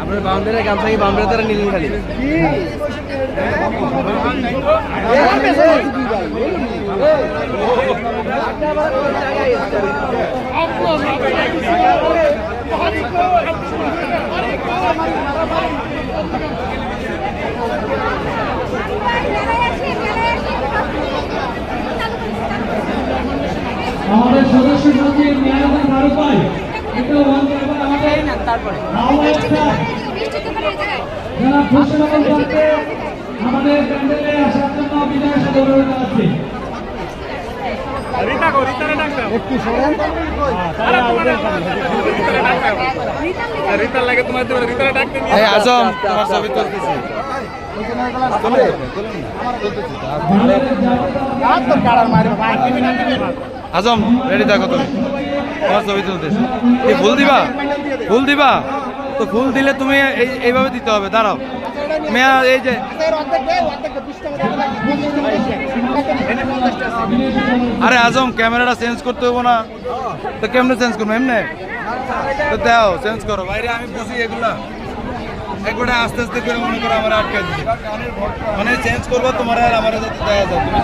আপনার বাউন্ডারি গামছা কি বাউন্ডারি তারা নিলেন খালি আমাদের সদস্য সচিব মেয়ারুদ্দিন ফারুক ভাই একটু আমাদের তারপরে যারা খুশিনগর করতে আমাদের প্যান্ডেলে আসার জন্য বিদায় সাথে অনুরোধ জানাচ্ছি। আজম তোমার ছবি তুলতেছি আজম রেডি থাকো তুমি তোমার ছবি তুলতেছি এই ফুল দিবা ফুল দিবা তো ফুল দিলে তুমি এইভাবে দিতে হবে দাঁড়াও মেয়া এই যে আরে আজম ক্যামেরাটা চেঞ্জ করতে হবো না তো কেমনে চেঞ্জ করবো এমনি তো দাও চেঞ্জ করো বাইরে আমি বুঝি এগুলা একবারে আস্তে আস্তে করে মনে করো আমার আটকে দিচ্ছি মানে চেঞ্জ করবো তোমার আর আমার যাতে দেখা যায় তুমি